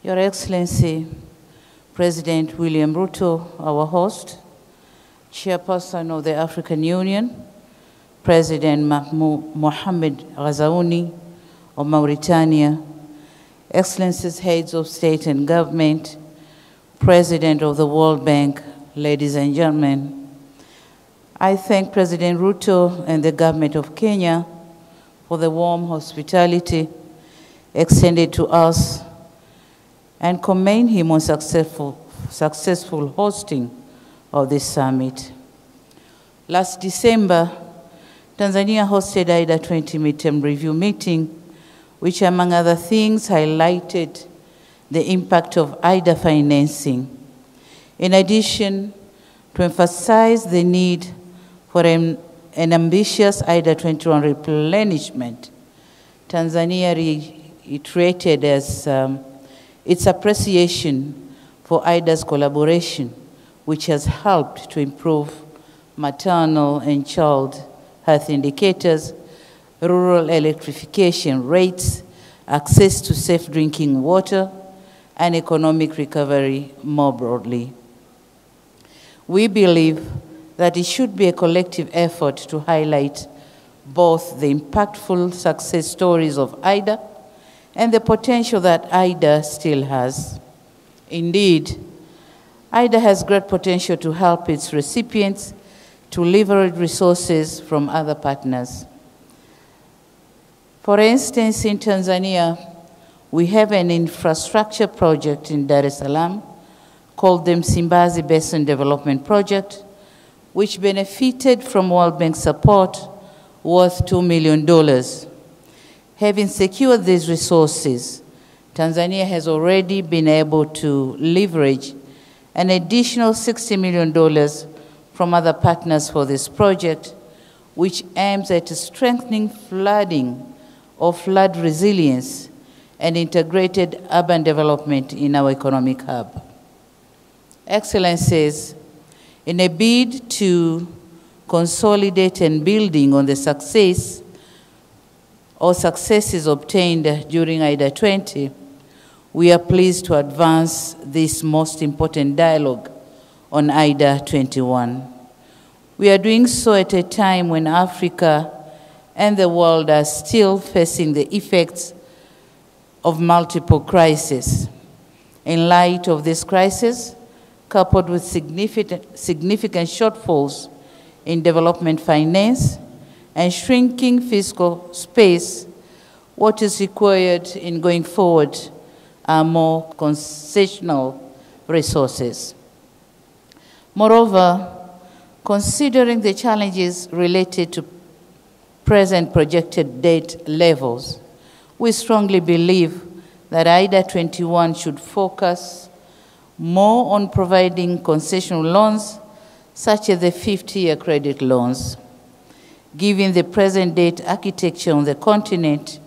Your Excellency, President William Ruto, our host, Chairperson of the African Union, President Mohamed Ghazouani of Mauritania, Excellencies, Heads of State and Government, President of the World Bank, ladies and gentlemen, I thank President Ruto and the government of Kenya for the warm hospitality extended to us and commend him on successful hosting of this summit. Last December, Tanzania hosted AIDA 20 midterm review meeting, which among other things highlighted the impact of AIDA financing. In addition, to emphasize the need for an ambitious AIDA 21 replenishment, Tanzania reiterated its appreciation for AIDA's collaboration, which has helped to improve maternal and child health indicators, rural electrification rates, access to safe drinking water, and economic recovery more broadly. We believe that it should be a collective effort to highlight both the impactful success stories of AIDA and the potential that AIDA still has. Indeed, AIDA has great potential to help its recipients to leverage resources from other partners. For instance, in Tanzania, we have an infrastructure project in Dar es Salaam called the Msimbazi Basin Development Project, which benefited from World Bank support worth $2 million. Having secured these resources, Tanzania has already been able to leverage an additional $60 million from other partners for this project, which aims at strengthening flooding or flood resilience and integrated urban development in our economic hub. Excellencies, in a bid to consolidate and building on the successes obtained during AIDA 20, we are pleased to advance this most important dialogue on AIDA 21. We are doing so at a time when Africa and the world are still facing the effects of multiple crises. In light of this crisis, coupled with significant shortfalls in development finance and shrinking fiscal space, what is required in going forward are more concessional resources. Moreover, considering the challenges related to present projected debt levels, we strongly believe that AIDA 21 should focus more on providing concessional loans, such as the 50-year credit loans. Given the present debt architecture on the continent,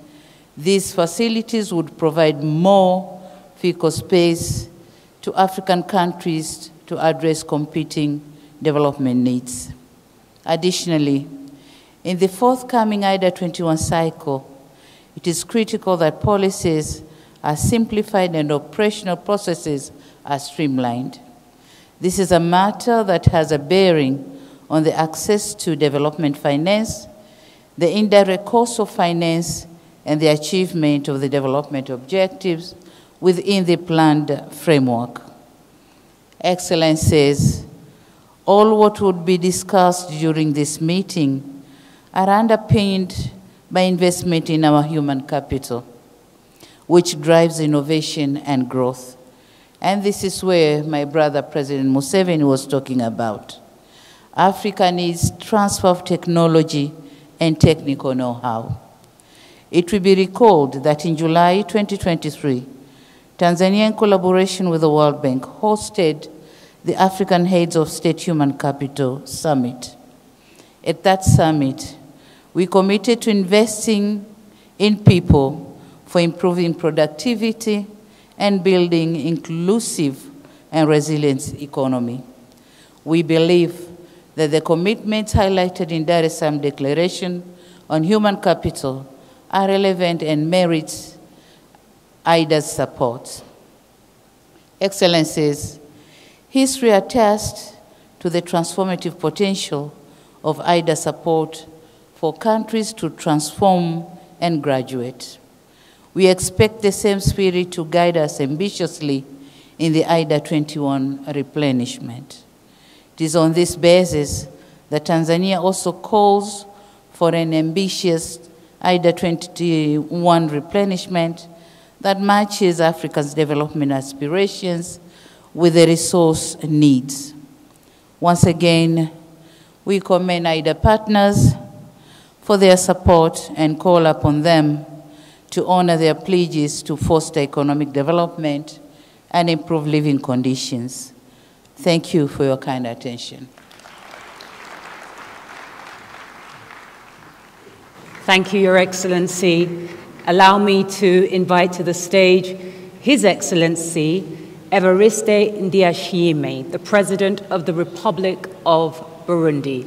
these facilities would provide more fiscal space to African countries to address competing development needs. Additionally, in the forthcoming AIDA 21 cycle, it is critical that policies are simplified and operational processes are streamlined. This is a matter that has a bearing on the access to development finance, the indirect cost of finance, and the achievement of the development objectives within the planned framework. Excellencies, all what would be discussed during this meeting are underpinned by investment in our human capital, which drives innovation and growth. And this is where my brother, President Museveni, was talking about. Africa needs transfer of technology and technical know-how. It will be recalled that in July 2023, Tanzania, in collaboration with the World Bank, hosted the African Heads of State Human Capital Summit. At that summit, we committed to investing in people for improving productivity and building inclusive and resilient economy. We believe that the commitments highlighted in Dar es Salaam Declaration on Human Capital are relevant and merits AIDA's support. Excellencies, history attests to the transformative potential of IDA support for countries to transform and graduate. We expect the same spirit to guide us ambitiously in the IDA 21 replenishment. It is on this basis that Tanzania also calls for an ambitious IDA 21 replenishment that matches Africa's development aspirations with the resource needs. Once again, we commend IDA partners for their support and call upon them to honor their pledges to foster economic development and improve living conditions. Thank you for your kind attention. Thank you, Your Excellency. Allow me to invite to the stage His Excellency Evariste Ndayishimiye, the President of the Republic of Burundi.